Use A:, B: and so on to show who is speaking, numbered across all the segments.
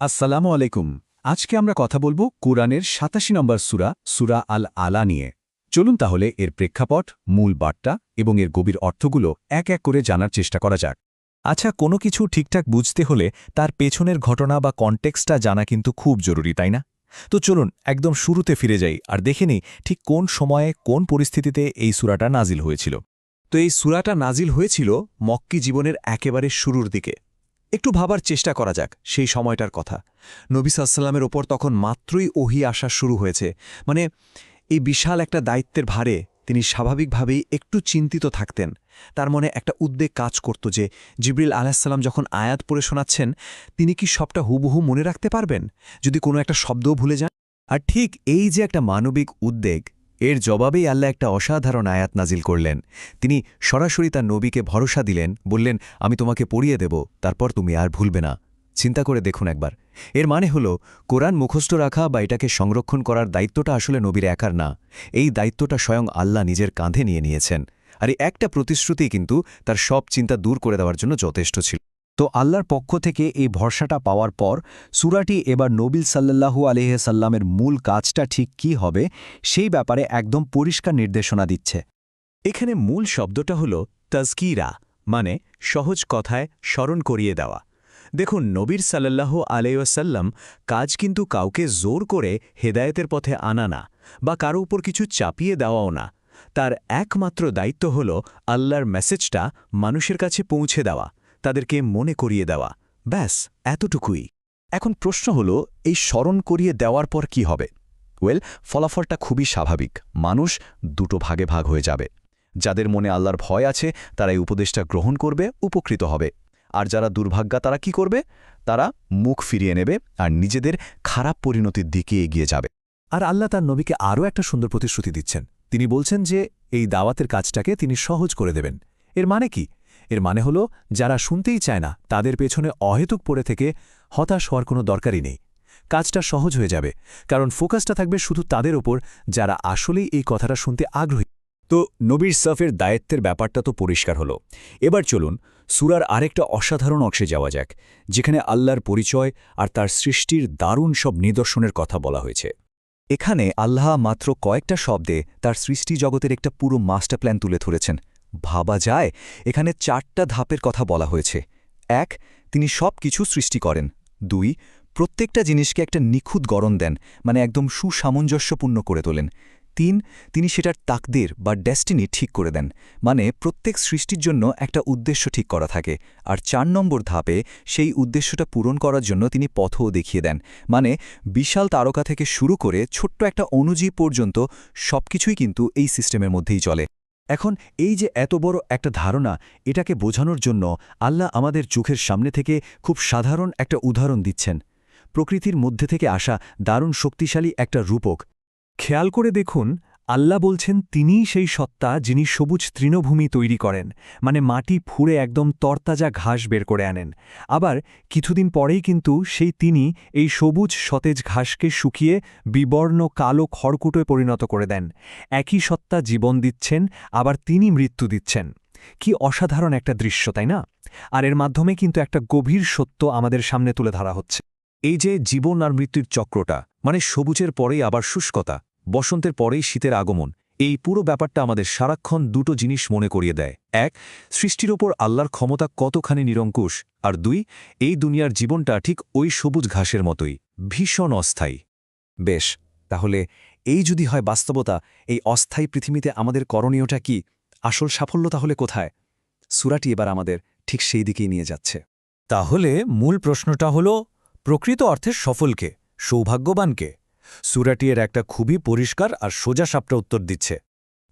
A: আসসালামু আলাইকুম। আজকে আমরা কথা বলবো কোরআনের ৮৭ নম্বর সূরা আল আলা নিয়ে। চলুন তাহলে এর প্রেক্ষাপট, মূল বার্তা এবং এর গভীর অর্থগুলো এক এক করে জানার চেষ্টা করা যাক।
B: আচ্ছা, কোনো কিছু ঠিকঠাক বুঝতে হলে তার পেছনের ঘটনা বা কনটেক্সটটা জানা কিন্তু খুব জরুরি, তাই না? তো চলুন একদম শুরুতে ফিরে যাই আর দেখে নিই ঠিক কোন সময়ে কোন পরিস্থিতিতে এই সূরাটা নাজিল হয়েছিল।
C: তো এই সূরাটা নাজিল হয়েছিল মক্কি জীবনের একেবারে শুরুর দিকে। একটু ভাবার চেষ্টা করা যাক সেই সময়টার কথা। নবী সাল্লাল্লামের ওপর তখন মাত্রই ওহী আসা শুরু হয়েছে। মানে এই বিশাল একটা দায়িত্বের ভারে তিনি স্বাভাবিকভাবেই একটু চিন্তিত থাকতেন। তার মনে একটা উদ্বেগ কাজ করত যে জিবরিল আলাইহিসসালাম যখন আয়াত পড়ে শোনাচ্ছেন, তিনি কি সবটা হুবহু মনে রাখতে পারবেন যদি কোনো একটা শব্দও ভুলে যান?
B: আর ঠিক এই যে একটা মানবিক উদ্বেগ, এর জবাবেই আল্লাহ একটা অসাধারণ আয়াত নাজিল করলেন। তিনি সরাসরি তার নবীকে ভরসা দিলেন, বললেন, আমি তোমাকে পড়িয়ে দেব, তারপর তুমি আর ভুলবে না। চিন্তা করে দেখুন একবার। এর মানে হলো কোরআন মুখস্থ রাখা বা এটাকে সংরক্ষণ করার দায়িত্বটা আসলে নবীর একার না। এই দায়িত্বটা স্বয়ং আল্লাহ নিজের কাঁধে নিয়েছেন। আর এই একটা প্রতিশ্রুতি কিন্তু তার সব চিন্তা দূর করে দেওয়ার জন্য যথেষ্ট ছিল।
A: তো আল্লাহর পক্ষ থেকে এই ভরসাটা পাওয়ার পর সূরাটি এবার নবী সাল্লাল্লাহু আলাইহি সাল্লামের মূল কাজটা ঠিক কী হবে সেই ব্যাপারে একদম পরিষ্কার নির্দেশনা দিচ্ছে।
C: এখানে মূল শব্দটা হল তাজকিরা, মানে সহজ কথায় স্মরণ করিয়ে দেওয়া। দেখুন, নবীর সাল্লাল্লাহু আলাইহি ওয়াসাল্লাম কাজ কিন্তু কাউকে জোর করে হেদায়েতের পথে আনা না, বা কারো উপর কিছু চাপিয়ে দেওয়াও না। তার একমাত্র দায়িত্ব হল আল্লাহর মেসেজটা মানুষের কাছে পৌঁছে দেওয়া, তাদেরকে মনে করিয়ে দেওয়া। ব্যাস, এতটুকুই।
B: এখন প্রশ্ন হল, এই স্মরণ করিয়ে দেওয়ার পর কি হবে? ফলাফলটা খুবই স্বাভাবিক। মানুষ দুটো ভাগে ভাগ হয়ে যাবে। যাদের মনে আল্লাহর ভয় আছে তারা এই উপদেশটা গ্রহণ করবে, উপকৃত হবে। আর যারা দুর্ভাগ্যা তারা কি করবে? তারা মুখ ফিরিয়ে নেবে আর নিজেদের খারাপ পরিণতির দিকে এগিয়ে যাবে।
A: আর আল্লাহ তার নবীকে আরও একটা সুন্দর প্রতিশ্রুতি দিচ্ছেন। তিনি বলছেন যে এই দাওয়াতের কাজটাকে তিনি সহজ করে দেবেন। এর মানে কি? এর মানে হলো যারা শুনতেই চায় না তাদের পেছনে অহেতুক পড়ে থেকে হতাশ হওয়ার কোনো দরকারই নেই। কাজটা সহজ হয়ে যাবে, কারণ ফোকাসটা থাকবে শুধু তাদের ওপর যারা আসলেই এই কথাটা শুনতে আগ্রহী।
B: তো নবীর সফের দায়িত্বের ব্যাপারটা তো পরিষ্কার হলো। এবার চলুন সূরার আরেকটা অসাধারণ অংশে যাওয়া যাক, যেখানে আল্লাহর পরিচয় আর তার সৃষ্টির দারুণ সব নিদর্শনের কথা বলা হয়েছে। এখানে আল্লাহ মাত্র কয়েকটা শব্দে তার সৃষ্টি জগতের একটা পুরো মাস্টার প্ল্যান তুলে ধরেছেন। ভাবা যায়, এখানে 4টা ধাপের কথা বলা হয়েছে। 1, তিনি সব কিছু সৃষ্টি করেন। 2, প্রত্যেকটা জিনিসকে একটা নিখুঁত গড়ন দেন, মানে একদম সুসামঞ্জস্যপূর্ণ করে তোলেন। 3, তিনি সেটার তাকদীর বা ডেস্টিনি ঠিক করে দেন, মানে প্রত্যেক সৃষ্টির জন্য একটা উদ্দেশ্য ঠিক করা থাকে। আর 4 নম্বর ধাপে সেই উদ্দেশ্যটা পূরণ করার জন্য তিনি পথও দেখিয়ে দেন, মানে বিশাল তারকা থেকে শুরু করে ছোট্ট একটা অণুজীব পর্যন্ত সবকিছুই কিন্তু এই সিস্টেমের মধ্যেই চলে।
A: এখন এই যে এত বড় একটা ধারণা, এটাকে বোঝানোর জন্য আল্লাহ আমাদের চোখের সামনে থেকে খুব সাধারণ একটা উদাহরণ দিচ্ছেন। প্রকৃতির মধ্যে থেকে আসা দারুণ শক্তিশালী একটা রূপক। খেয়াল করে দেখুন, আল্লাহ বলছেন তিনিই সেই সত্তা যিনি সবুজ তৃণভূমি তৈরি করেন, মানে মাটি ফুঁড়ে একদম তরতাজা ঘাস বের করে আনেন। আবার কিছুদিন পরেই কিন্তু তিনি এই সবুজ সতেজ ঘাসকে শুকিয়ে বিবর্ণ কালো খড়কুটোয় পরিণত করে দেন। একই সত্তা জীবন দিচ্ছেন, আবার তিনি মৃত্যু দিচ্ছেন। কি অসাধারণ একটা দৃশ্য, তাই না? আর এর মাধ্যমে কিন্তু একটা গভীর সত্য আমাদের সামনে তুলে ধরা হচ্ছে।
C: এই যে জীবন আর মৃত্যুর চক্রটা, মানে সবুজের পরেই আবার শুষ্কতা, বসন্তের পরেই শীতের আগমন, এই পুরো ব্যাপারটা আমাদের সারাক্ষণ দুটো জিনিস মনে করিয়ে দেয়। 1, সৃষ্টির ওপর আল্লাহর ক্ষমতা কতখানি নিরঙ্কুশ, আর 2, এই দুনিয়ার জীবনটা ঠিক ওই সবুজ ঘাসের মতোই ভীষণ অস্থায়ী।
B: বেশ, তাহলে এই যদি হয় বাস্তবতা, এই অস্থায়ী পৃথিবীতে আমাদের করণীয়টা কি? আসল সাফল্য তাহলে কোথায়? সূরাটি এবার আমাদের ঠিক সেই দিকেই নিয়ে যাচ্ছে।
A: তাহলে মূল প্রশ্নটা হল, প্রকৃত অর্থে সফলকে, সৌভাগ্যবানকে? সূরাটি এর একটা খুবই পরিষ্কার আর সোজাসাপটা উত্তর দিচ্ছে।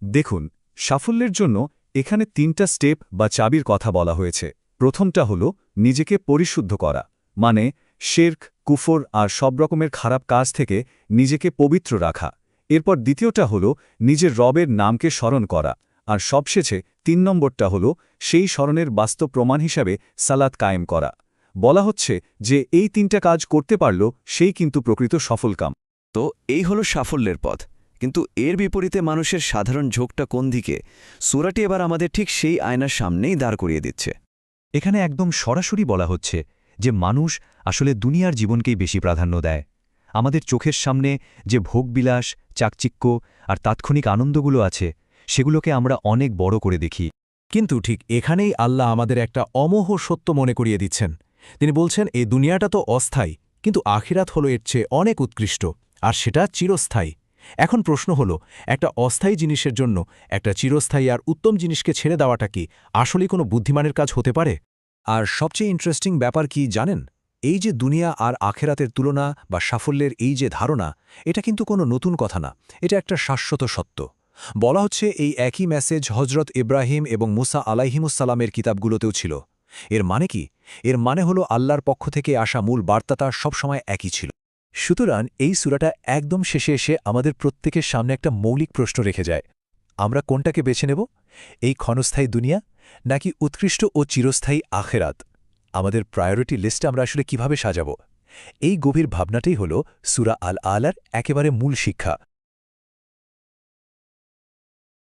C: দেখুন, সাফল্যের জন্য এখানে 3টা স্টেপ বা চাবির কথা বলা হয়েছে। প্রথমটা হল নিজেকে পরিশুদ্ধ করা, মানে শিরক, কুফর আর সব রকমের খারাপ কাজ থেকে নিজেকে পবিত্র রাখা। এরপর দ্বিতীয়টা হল নিজের রবের নামকে স্মরণ করা, আর সবশেষে 3 নম্বরটা হল সেই স্মরণের বাস্তব প্রমাণ হিসাবে সালাত কায়েম করা। বলা হচ্ছে যে এই 3টা কাজ করতে পারল সেই কিন্তু প্রকৃত সফলকাম।
D: তো এই হলো সাফল্যের পথ, কিন্তু এর বিপরীতে মানুষের সাধারণ ঝোঁকটা কোন দিকে? সূরাটি এবার আমাদের ঠিক সেই আয়নার সামনেই দাঁড় করিয়ে দিচ্ছে।
A: এখানে একদম সরাসরি বলা হচ্ছে
C: যে মানুষ আসলে দুনিয়ার জীবনকেই বেশি প্রাধান্য দেয়। আমাদের চোখের সামনে যে ভোগবিলাস, চাকচিক্য আর তাৎক্ষণিক আনন্দগুলো আছে সেগুলোকে আমরা অনেক বড় করে দেখি।
E: কিন্তু ঠিক এখানেই আল্লাহ আমাদের একটা অমোঘ সত্য মনে করিয়ে দিচ্ছেন। তিনি বলছেন এই দুনিয়াটা তো অস্থায়ী, কিন্তু আখিরাত হলো এর চেয়ে অনেক উৎকৃষ্ট, আর সেটা চিরস্থায়ী। এখন প্রশ্ন হলো, একটা অস্থায়ী জিনিসের জন্য একটা চিরস্থায়ী আর উত্তম জিনিসকে ছেড়ে দেওয়াটা কি আসলেই কোনো বুদ্ধিমানের কাজ হতে পারে?
B: আর সবচেয়ে ইন্টারেস্টিং ব্যাপার কি জানেন? এই যে দুনিয়া আর আখেরাতের তুলনা বা সাফল্যের এই যে ধারণা, এটা কিন্তু কোনো নতুন কথা না, এটা একটা শাশ্বত সত্য। বলা হচ্ছে এই একই মেসেজ হজরত ইব্রাহিম এবং মুসা আলাইহিমুসসালামের কিতাবগুলোতেও ছিল। এর মানে কি? এর মানে হলো আল্লাহর পক্ষ থেকে আসা মূল বার্তাটা সবসময় একই ছিল।
C: সুতরাং এই সূরাটা একদম শেষে এসে আমাদের প্রত্যেকের সামনে একটা মৌলিক প্রশ্ন রেখে যায়। আমরা কোনটাকে বেছে নেব? এই ক্ষণস্থায়ী দুনিয়া নাকি উৎকৃষ্ট ও চিরস্থায়ী আখেরাত? আমাদের প্রায়োরিটি লিস্টে আমরা আসলে কিভাবে সাজাব? এই গভীর ভাবনাটাই হল সূরা আল আলার একেবারে মূল শিক্ষা।